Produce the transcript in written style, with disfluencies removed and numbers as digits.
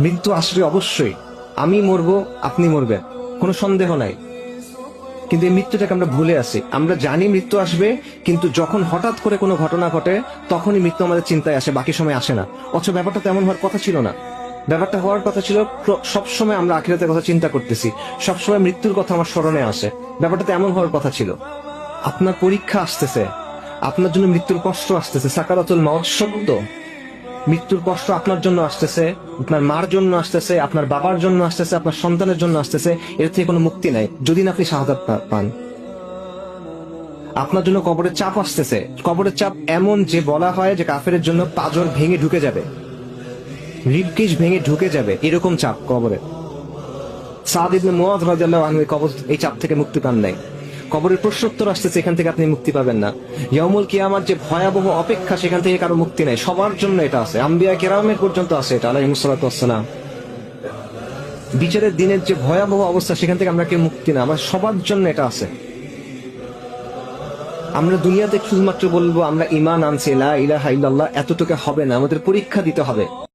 মৃত্যু আসবে অবশ্যই, আমি মরবো, আপনি মরবেন, কোনো সন্দেহ নাই। কিন্তু এই মৃত্যুটাকে আমরা ভুলে আছি। আমরা জানি মৃত্যু আসবে, কিন্তু যখন হঠাৎ করে কোনো ঘটনা ঘটে তখনই মৃত্যু আমাদের চিন্তায় আসে, বাকি সময় আসে না। অথচ ব্যাপারটা তেমন হওয়ার কথা ছিল না। ব্যাপারটা হওয়ার কথা ছিল সবসময় আমরা আখিরাতের কথা চিন্তা করতেছি, সবসময় মৃত্যুর কথা আমার স্মরণে আসে। ব্যাপারটা তো এমন হওয়ার কথা ছিল। আপনার পরীক্ষা আসতেছে, আপনার জন্য মৃত্যুর কষ্ট আসতেছে, সাকারাতুল মাউত সত্য। মৃত্যুর কষ্ট আপনার জন্য আসতেছে, আপনার মার জন্য আসতেছে, আপনার বাবার জন্য আসতেছে, আপনার সন্তানের জন্য আসতেছে। এর থেকে কোনো মুক্তি নাই যদি না আপনি শাহাদাত পান। আপনার জন্য কবরের চাপ আসতেছে। কবরের চাপ এমন যে বলা হয় যে কাফেরের জন্য পাঁজর ভেঙে ঢুকে যাবে, রিবকেজ ভেঙে ঢুকে যাবে, এরকম চাপ কবরে। সাদ ইবনে মুআয রাদিয়াল্লাহু আনহু এই চাপ থেকে মুক্তি পান নাই। কবরের প্রশ্নোত্তর আসতেছে, এখান থেকে আপনি মুক্তি পাবেন না। ইয়াউমুল কিয়ামার যে ভয়াবহ অপেক্ষা, সেখান থেকে কারো মুক্তি নাই। সবার জন্য এটা আছে, আম্বিয়া কেরামের পর্যন্ত আছে এটা, আলাইহিস সালাতু ওয়াস সালাম। বিচারের দিনের যে ভয়াবহ অবস্থা, সেখান থেকে আমরা কেউ মুক্তি না, আমার সবার জন্য এটা আছে। আমরা দুনিয়াতে শুধুমাত্র বলবো আমরা ঈমান আনছি, লা ইলাহা ইল্লাল্লাহ, এতটুকু হবে না, আমাদের পরীক্ষা দিতে হবে।